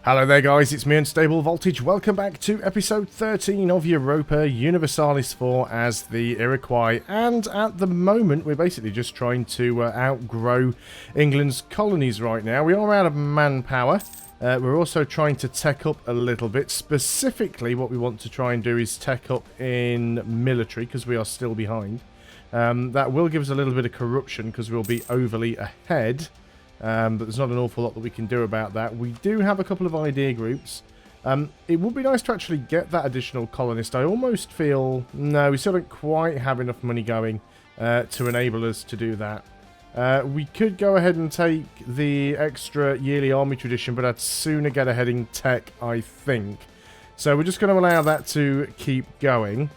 Hello there guys, it's me Unstable Voltage. Welcome back to episode 13 of Europa Universalis 4 as the Iroquois, and at the moment we're basically just trying to outgrow England's colonies right now. We are out of manpower. We're also trying to tech up a little bit. Specifically what we want to try and do is tech up in military because we are still behind. That will give us a little bit of corruption because we'll be overly ahead. But there's not an awful lot that we can do about that. We do have a couple of idea groups. It would be nice to actually get that additional colonist. I almost feel... No, we still don't quite have enough money going to enable us to do that. We could go ahead and take the extra yearly army tradition, but I'd sooner get ahead in tech, I think. So we're just going to allow that to keep going.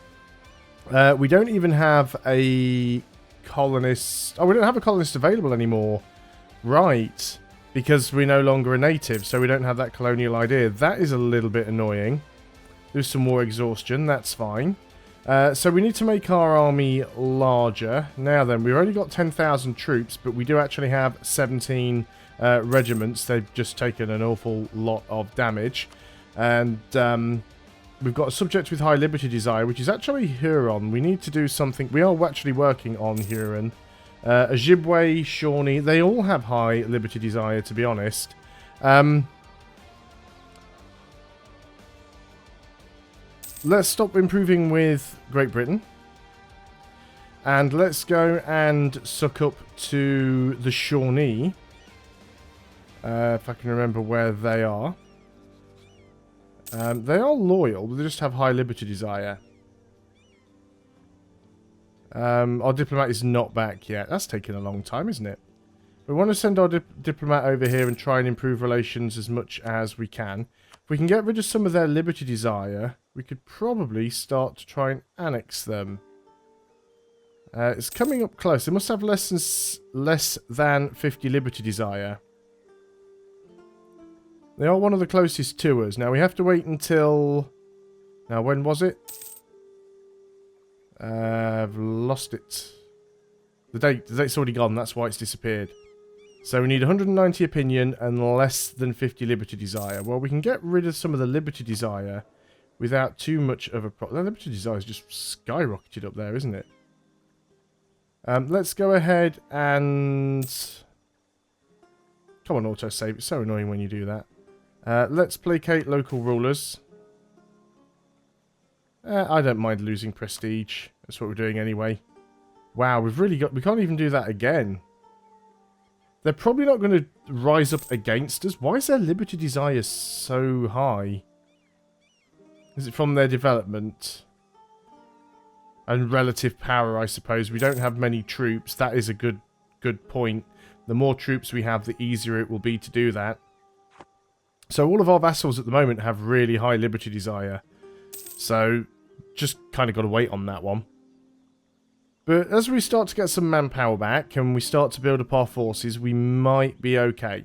We don't even have a colonist... Oh, we don't have a colonist available anymore. Right, because we're no longer a native, so we don't have that colonial idea. That is a little bit annoying. There's some more exhaustion, that's fine. So we need to make our army larger. Now then, we've only got 10,000 troops, but we do actually have 17 regiments. They've just taken an awful lot of damage. And we've got a subject with high liberty desire, which is actually Huron. We need to do something. We are actually working on Huron. Ojibwe, Shawnee, they all have high liberty desire, to be honest. Let's stop improving with Great Britain. And let's go and suck up to the Shawnee. If I can remember where they are. They are loyal, but they just have high liberty desire. Our diplomat is not back yet. That's taken a long time, isn't it? We want to send our diplomat over here and try and improve relations as much as we can. If we can get rid of some of their liberty desire, we could probably start to try and annex them. It's coming up close. They must have less than 50 liberty desire. They are one of the closest to us. Now, we have to wait until... Now, when was it? I've lost it. The date's already gone, that's why it's disappeared. So we need 190 opinion and less than 50 liberty desire. Well, we can get rid of some of the liberty desire without too much of a problem. The liberty desire is just skyrocketed up there, isn't it? Let's go ahead and... Come on, autosave. It's so annoying when you do that. Let's placate local rulers. I don't mind losing prestige. That's what we're doing anyway. Wow, we've really got... We can't even do that again. They're probably not going to rise up against us. Why is their liberty desire so high? Is it from their development? And relative power, I suppose. We don't have many troops. That is a good point. The more troops we have, the easier it will be to do that. So all of our vassals at the moment have really high liberty desire. So, just kind of got to wait on that one. But as we start to get some manpower back and we start to build up our forces, we might be okay.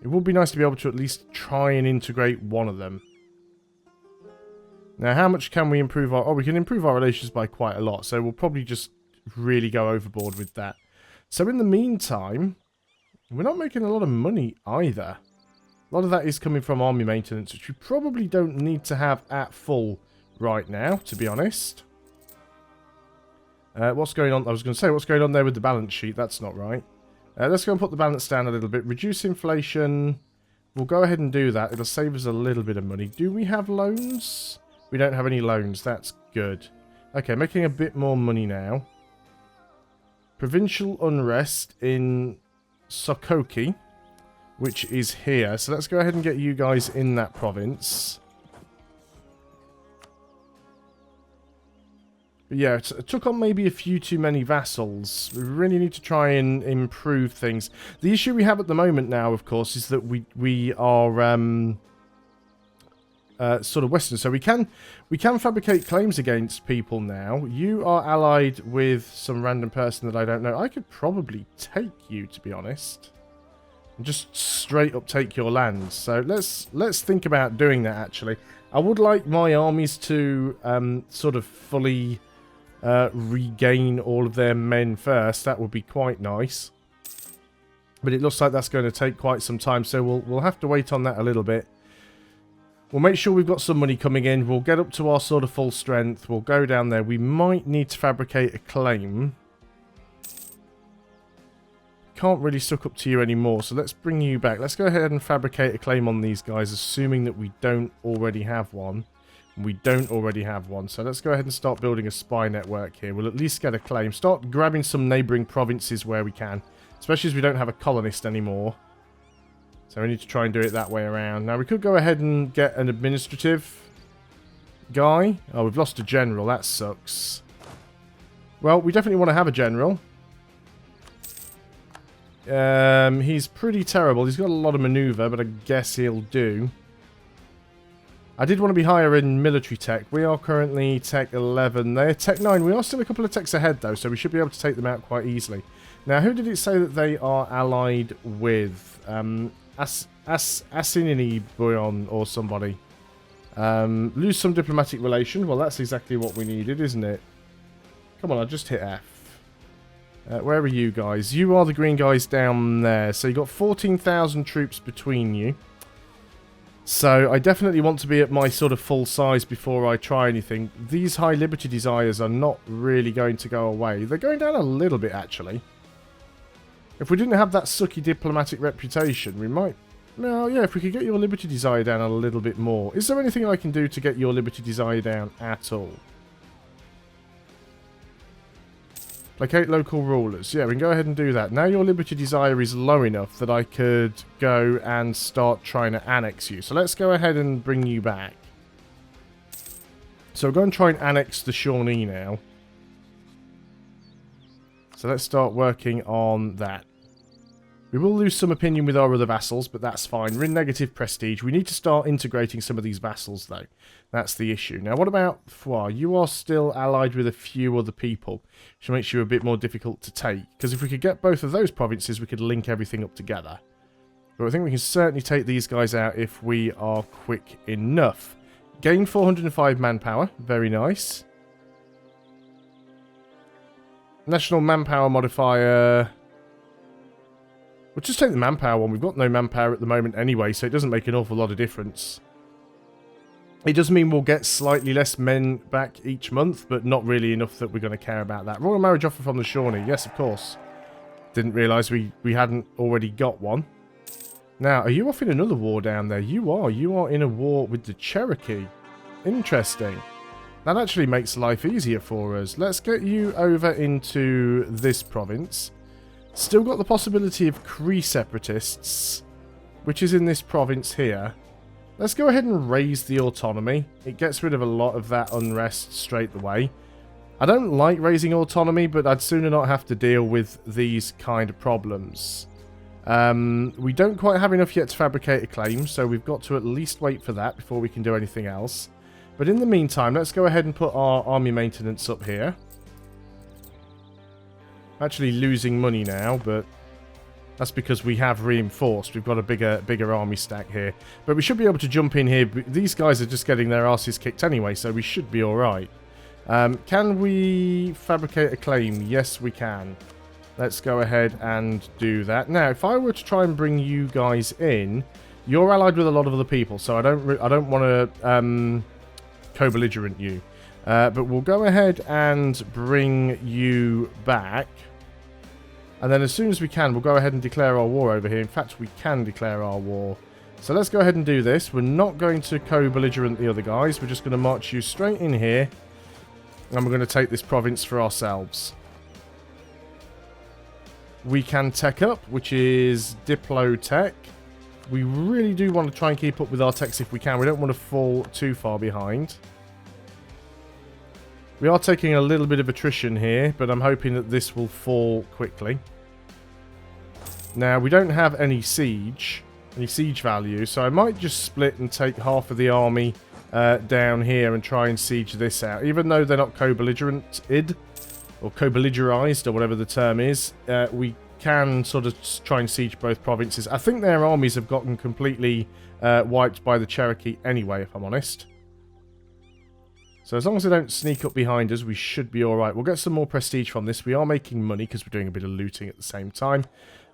It would be nice to be able to at least try and integrate one of them. Now, how much can we improve our... Oh, we can improve our relations by quite a lot, so we'll probably just really go overboard with that. So in the meantime, we're not making a lot of money either. A lot of that is coming from army maintenance, which we probably don't need to have at full right now, to be honest. What's going on? I was going to say, what's going on there with the balance sheet? That's not right. Let's go and put the balance down a little bit. Reduce inflation. We'll go ahead and do that. It'll save us a little bit of money. Do we have loans? We don't have any loans. That's good. Okay, making a bit more money now. Provincial unrest in Sokoke, which is here. So let's go ahead and get you guys in that province. But yeah, it took on maybe a few too many vassals. We really need to try and improve things. The issue we have at the moment now, of course, is that we are sort of Western. So we can fabricate claims against people now. You are allied with some random person that I don't know. I could probably take you, to be honest. Just straight up take your lands. So let's think about doing that, actually. I would like my armies to sort of fully regain all of their men first. That would be quite nice. But it looks like that's going to take quite some time, so we'll have to wait on that a little bit. We'll make sure we've got some money coming in. We'll get up to our sort of full strength. We'll go down there. We might need to fabricate a claim. Can't really suck up to you anymore, so let's bring you back. Let's go ahead and fabricate a claim on these guys, assuming that we don't already have one. We don't already have one, so let's go ahead and start building a spy network here. We'll at least get a claim. Start grabbing some neighbouring provinces where we can, especially as we don't have a colonist anymore. So we need to try and do it that way around. Now, we could go ahead and get an administrative guy. Oh, we've lost a general. That sucks. Well, we definitely want to have a general. He's pretty terrible. He's got a lot of maneuver, but I guess he'll do. I did want to be higher in military tech. We are currently tech 11. They're tech 9. We are still a couple of techs ahead, though, so we should be able to take them out quite easily. Now, who did it say that they are allied with? Asinini Buyon or somebody. Lose some diplomatic relation. Well, that's exactly what we needed, isn't it? Come on, I just hit F. Where are you guys? You are the green guys down there. So you've got 14,000 troops between you. So I definitely want to be at my sort of full size before I try anything. These high liberty desires are not really going to go away. They're going down a little bit, actually. If we didn't have that sucky diplomatic reputation, we might... Well, yeah, if we could get your liberty desire down a little bit more. Is there anything I can do to get your liberty desire down at all? Placate local rulers. Yeah, we can go ahead and do that. Now your liberty desire is low enough that I could go and start trying to annex you. So let's go ahead and bring you back. So we're going to try and annex the Shawnee now. So let's start working on that. We will lose some opinion with our other vassals, but that's fine. We're in negative prestige. We need to start integrating some of these vassals, though. That's the issue. Now, what about Foix? You are still allied with a few other people, which makes you a bit more difficult to take. Because if we could get both of those provinces, we could link everything up together. But I think we can certainly take these guys out if we are quick enough. Gain 405 manpower. Very nice. National manpower modifier... We'll just take the manpower one. We've got no manpower at the moment anyway, so it doesn't make an awful lot of difference. It does mean we'll get slightly less men back each month, but not really enough that we're going to care about that. Royal marriage offer from the Shawnee. Yes, of course. Didn't realise we hadn't already got one. Now, are you off in another war down there? You are. You are in a war with the Cherokee. Interesting. That actually makes life easier for us. Let's get you over into this province. Still got the possibility of Cree separatists, which is in this province here. Let's go ahead and raise the autonomy. It gets rid of a lot of that unrest straight away. I don't like raising autonomy, but I'd sooner not have to deal with these kind of problems. We don't quite have enough yet to fabricate a claim, so we've got to at least wait for that before we can do anything else. But in the meantime, let's go ahead and put our army maintenance up here. Actually losing money now, but that's because we have reinforced. We've got a bigger army stack here. But we should be able to jump in here. These guys are just getting their asses kicked anyway, so we should be alright. Can we fabricate a claim? Yes, we can. Let's go ahead and do that. Now, if I were to try and bring you guys in, you're allied with a lot of other people, so I don't want to co-belligerent you. But we'll go ahead and bring you back. And then as soon as we can, we'll go ahead and declare our war over here. In fact, we can declare our war. So let's go ahead and do this. We're not going to co-belligerent the other guys. We're just going to march you straight in here. And we're going to take this province for ourselves. We can tech up, which is Diplo Tech. We really do want to try and keep up with our techs if we can. We don't want to fall too far behind. We are taking a little bit of attrition here, but I'm hoping that this will fall quickly. Now, we don't have any siege value, so I might just split and take half of the army down here and try and siege this out. Even though they're not co-belligerented, or co-belligerized, or whatever the term is, we can sort of try and siege both provinces. I think their armies have gotten completely wiped by the Cherokee anyway, if I'm honest. So as long as they don't sneak up behind us, we should be alright. We'll get some more prestige from this. We are making money because we're doing a bit of looting at the same time.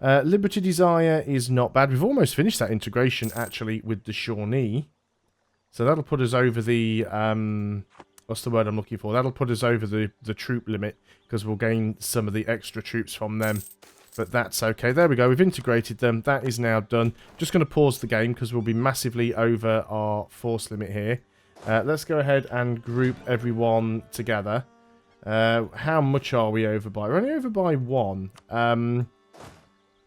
Liberty Desire is not bad. We've almost finished that integration, actually, with the Shawnee. So that'll put us over the... what's the word I'm looking for? That'll put us over the troop limit, because we'll gain some of the extra troops from them. But that's okay. There we go. We've integrated them. That is now done. Just going to pause the game, because we'll be massively over our force limit here. Let's go ahead and group everyone together. How much are we over by? We're only over by 1.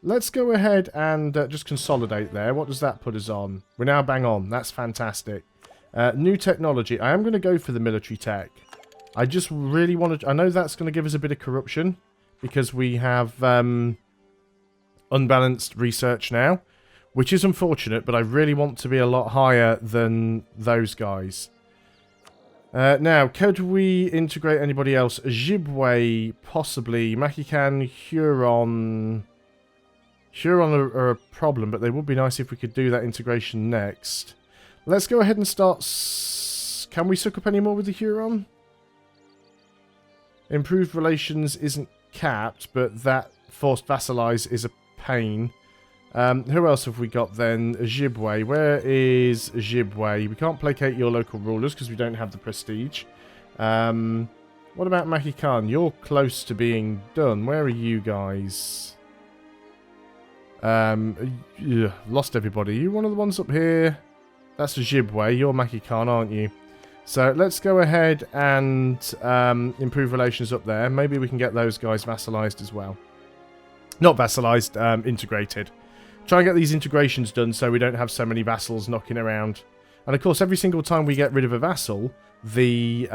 Let's go ahead and just consolidate there. What does that put us on? We're now bang on. That's fantastic. New technology. I am going to go for the military tech. I just really want to... I know that's going to give us a bit of corruption, because we have unbalanced research now. Which is unfortunate, but I really want to be a lot higher than those guys. Now, could we integrate anybody else? Ojibwe, possibly. Makikan, Huron... Huron are a problem, but they would be nice if we could do that integration next. Let's go ahead and start... Can we suck up any more with the Huron? Improved relations isn't capped, but that forced vassalize is a pain. Who else have we got then? Ojibwe. Where is Ojibwe? We can't placate your local rulers because we don't have the prestige. What about Makikan? You're close to being done. Where are you guys? Lost everybody. Are you one of the ones up here? That's Ojibwe. You're Makikan, aren't you? So let's go ahead and improve relations up there. Maybe we can get those guys vassalized as well. Not vassalized, integrated. Try and get these integrations done so we don't have so many vassals knocking around. And of course, every single time we get rid of a vassal, the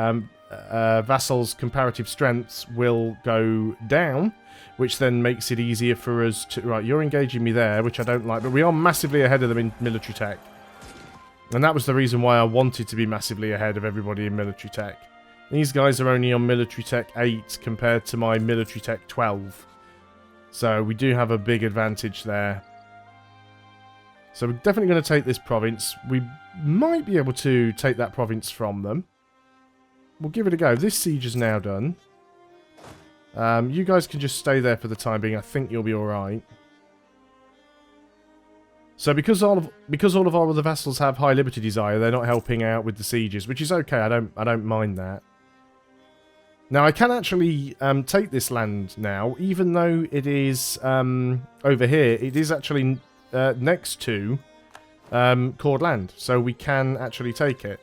vassal's comparative strengths will go down, which then makes it easier for us to... Right, you're engaging me there, which I don't like, but we are massively ahead of them in military tech. And that was the reason why I wanted to be massively ahead of everybody in military tech. These guys are only on military tech 8 compared to my military tech 12. So we do have a big advantage there. So we're definitely going to take this province. We might be able to take that province from them. We'll give it a go. This siege is now done. You guys can just stay there for the time being. I think you'll be alright. So because all of our other vassals have high liberty desire, they're not helping out with the sieges, which is okay. I don't mind that. Now I can actually take this land now, even though it is over here. It is actually next to Cord Land, so we can actually take it.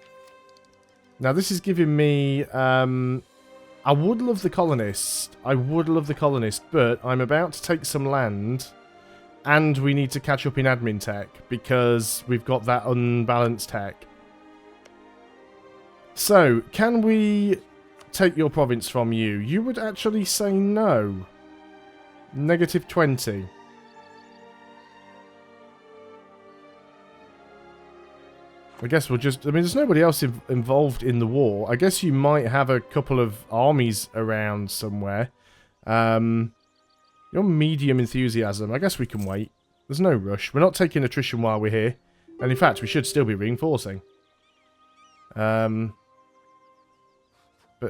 Now this is giving me... I would love the colonist. I would love the colonist, but I'm about to take some land, and we need to catch up in admin tech because we've got that unbalanced tech. So, can we take your province from you? You would actually say no. Negative 20. I guess we'll just... I mean, there's nobody else involved in the war. I guess you might have a couple of armies around somewhere. You're medium enthusiasm. I guess we can wait. There's no rush. We're not taking attrition while we're here. And in fact, we should still be reinforcing. But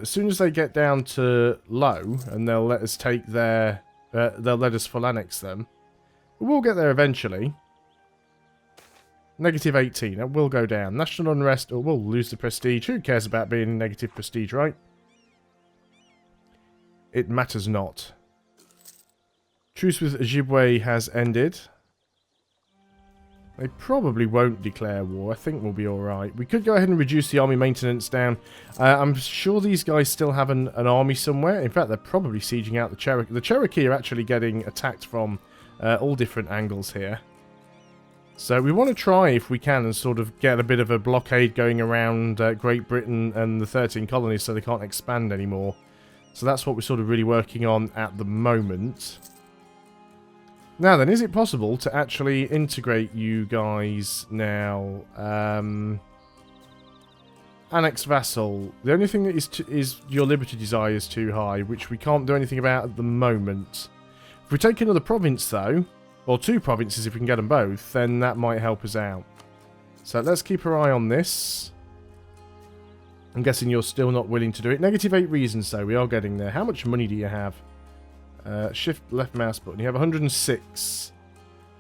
as soon as they get down to low, and they'll let us take their... they'll let us full annex them. We'll get there eventually. Negative 18. That will go down. National unrest, or we'll lose the prestige. Who cares about being in negative prestige, right? It matters not. Truce with Ojibwe has ended. They probably won't declare war. I think we'll be alright. We could go ahead and reduce the army maintenance down. I'm sure these guys still have an army somewhere. In fact, they're probably sieging out the Cherokee. The Cherokee are actually getting attacked from all different angles here. So we want to try, if we can, and sort of get a bit of a blockade going around Great Britain and the 13 colonies so they can't expand anymore. So that's what we're sort of really working on at the moment. Now then, is it possible to actually integrate you guys now? Annex vassal. The only thing that is your liberty desire is too high, which we can't do anything about at the moment. If we take another province, though, or 2 provinces if we can get them both, then that might help us out. So let's keep our eye on this. I'm guessing you're still not willing to do it. -8 reasons, though. We are getting there. How much money do you have? Shift left mouse button. You have 106.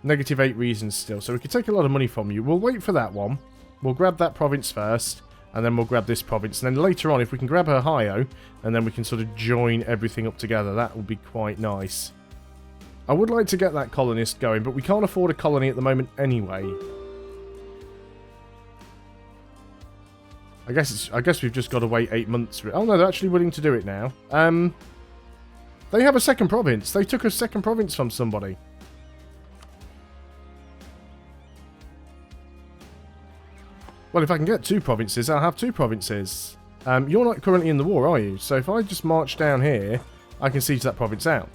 -8 reasons still. So we could take a lot of money from you. We'll wait for that one. We'll grab that province first. And then we'll grab this province. And then later on, if we can grab Ohio, and then we can sort of join everything up together, that will be quite nice. I would like to get that colonist going, but we can't afford a colony at the moment anyway. I guess we've just got to wait 8 months for it. Oh no, they're actually willing to do it now. They have a second province. They took a second province from somebody. Well, if I can get 2 provinces, I'll have 2 provinces. You're not currently in the war, are you? So if I just march down here, I can siege that province out.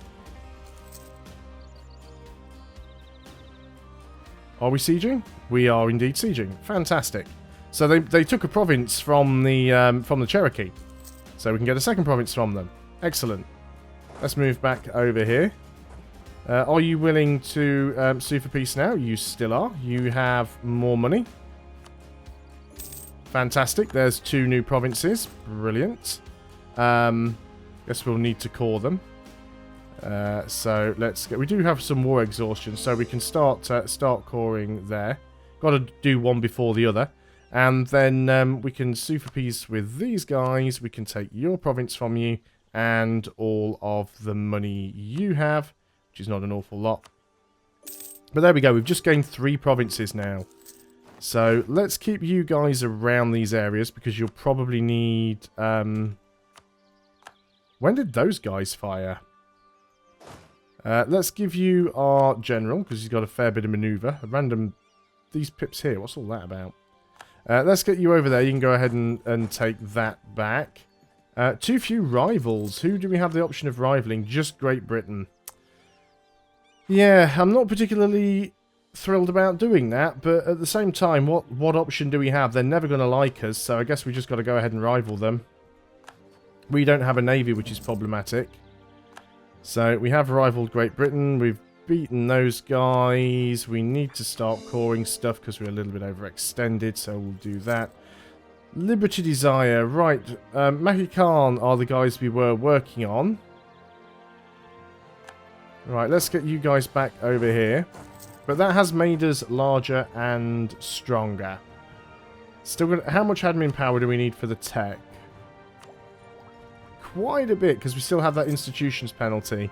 Are we sieging? We are indeed sieging. Fantastic. So they took a province from the Cherokee. So we can get a second province from them. Excellent. Let's move back over here. Are you willing to sue for peace now? You still are. You have more money. Fantastic. There's 2 new provinces. Brilliant. Guess we'll need to core them. So let's get. We do have some war exhaustion, so we can start coring there. Got to do one before the other, and then we can sue for peace with these guys. We can take your province from you and all of the money you have, which is not an awful lot. But there we go. We've just gained 3 provinces now. So let's keep you guys around these areas because you'll probably need... When did those guys fire? Let's give you our general because he's got a fair bit of maneuver. A random... These pips here, what's all that about? Let's get you over there. You can go ahead and take that back. Too few rivals. Who do we have the option of rivaling? Just Great Britain. Yeah, I'm not particularly... thrilled about doing that, but at the same time, what option do we have? They're never going to like us, so I guess we just got to go ahead and rival them. We don't have a navy, which is problematic. So we have rivaled Great Britain. We've beaten those guys. We need to start coring stuff because we're a little bit overextended, so we'll do that. Liberty Desire, right. Mahi Khan are the guys we were working on. Right, let's get you guys back over here. But that has made us larger and stronger. Still gonna, how much admin power do we need for the tech? Quite a bit, because we still have that institutions penalty.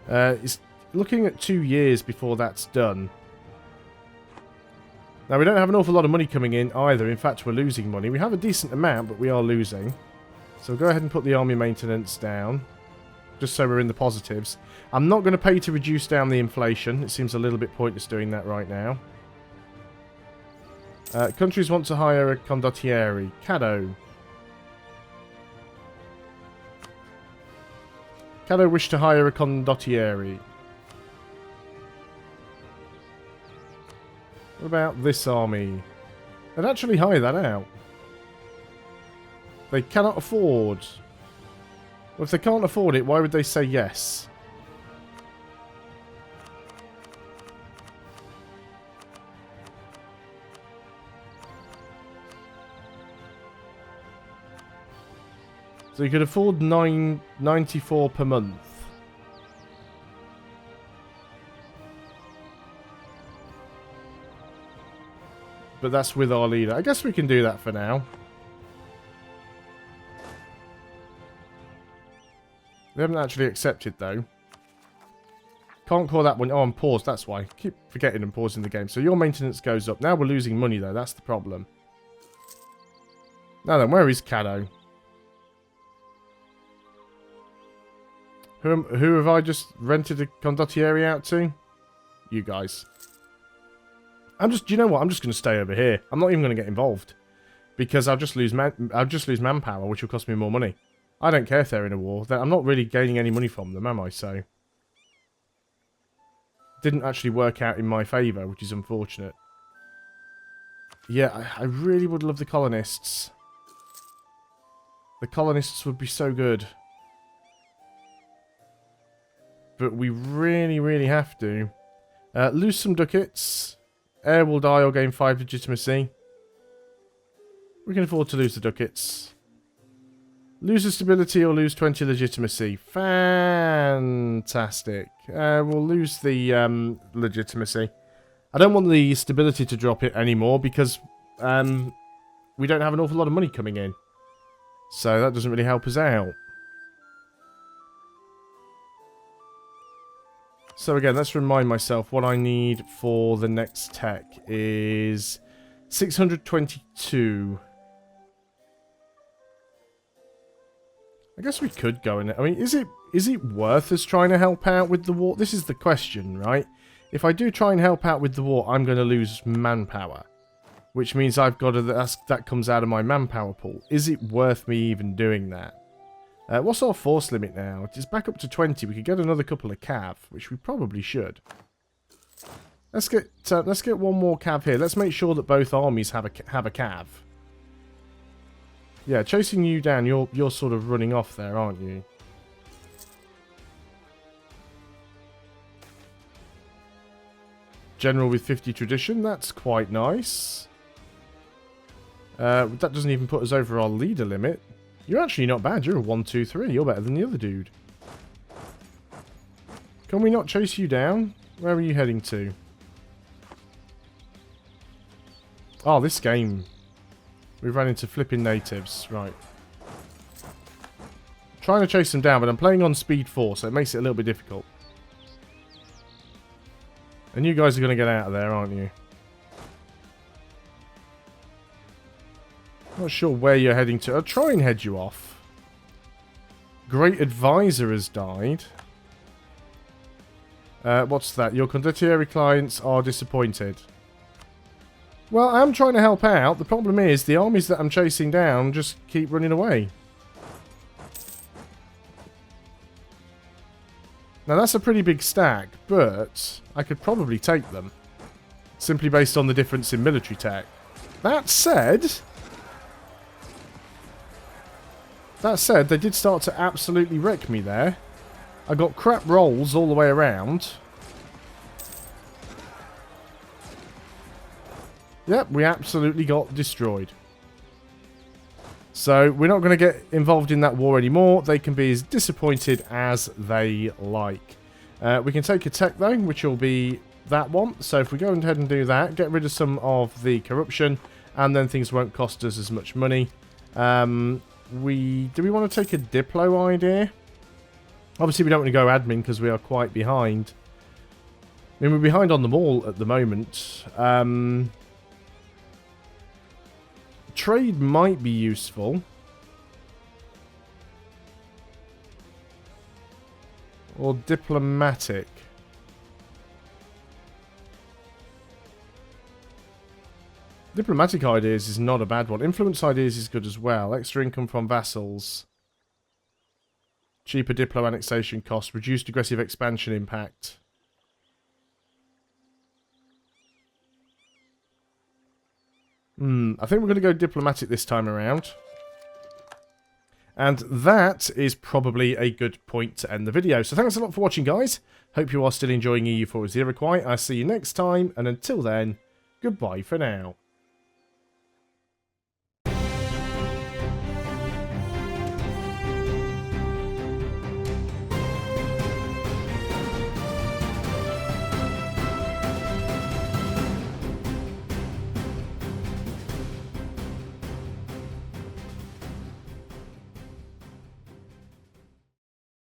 It's looking at 2 years before that's done. Now, we don't have an awful lot of money coming in either. In fact, we're losing money. We have a decent amount, but we are losing. So we'll go ahead and put the army maintenance down. Just so we're in the positives. I'm not going to pay to reduce down the inflation. It seems a little bit pointless doing that right now. Countries want to hire a condottieri. Caddo. Caddo wish to hire a condottieri. What about this army? They'd actually hire that out. They cannot afford... Well, if they can't afford it, why would they say yes? So you could afford $9.94 per month. But that's with our leader. I guess we can do that for now. They haven't actually accepted, though. Can't call that one. Oh, I'm paused. That's why. Keep forgetting and pausing the game. So your maintenance goes up. Now we're losing money, though. That's the problem. Now then, where is Caddo? Who have I just rented a condottieri out to? You guys. Do you know what? I'm just going to stay over here. I'm not even going to get involved. Because I'll just lose manpower, which will cost me more money. I don't care if they're in a war. I'm not really gaining any money from them, am I? So, didn't actually work out in my favour, which is unfortunate. Yeah, I really would love the colonists. The colonists would be so good. But we really, really have to. Lose some ducats. Heir will die or gain 5 legitimacy. We can afford to lose the ducats. Lose the stability or lose 20 legitimacy. Fantastic. We'll lose the legitimacy. I don't want the stability to drop it anymore because we don't have an awful lot of money coming in. So that doesn't really help us out. So again, let's remind myself what I need for the next tech is 622. I guess we could go in it. I mean, is it worth us trying to help out with the war? This is the question, right? If I do try and help out with the war, I'm going to lose manpower. Which means I've got to... that comes out of my manpower pool. Is it worth me even doing that? What's our force limit now? It's back up to 20. We could get another couple of cav, which we probably should. Let's get one more cav here. Let's make sure that both armies have a cav. Yeah, chasing you down. You're sort of running off there, aren't you? General with 50 tradition. That's quite nice. That doesn't even put us over our leader limit. You're actually not bad. You're a 1, 2, 3. You're better than the other dude. Can we not chase you down? Where are you heading to? Oh, this game. We've run into flipping natives. Right. Trying to chase them down, but I'm playing on speed 4, so it makes it a little bit difficult. And you guys are going to get out of there, aren't you? Not sure where you're heading to. I'll try and head you off. Great Advisor has died. What's that? Your condottieri clients are disappointed. Well, I'm trying to help out. The problem is the armies that I'm chasing down just keep running away. Now that's a pretty big stack, but I could probably take them. Simply based on the difference in military tech. That said, they did start to absolutely wreck me there. I got crap rolls all the way around. Yep, we absolutely got destroyed. So we're not going to get involved in that war anymore. They can be as disappointed as they like. We can take a tech though, which will be that one. So if we go ahead and do that, get rid of some of the corruption, and then things won't cost us as much money. Do we want to take a Diplo idea? Obviously we don't want to go admin because we are quite behind. I mean, we're behind on them all at the moment. Trade might be useful. Or diplomatic. Diplomatic ideas is not a bad one. Influence ideas is good as well. Extra income from vassals. Cheaper Diplo annexation cost. Reduced aggressive expansion impact. I think we're going to go diplomatic this time around. And that is probably a good point to end the video. So thanks a lot for watching, guys. Hope you are still enjoying EU4 as the Iroquois. I'll see you next time. And until then, goodbye for now.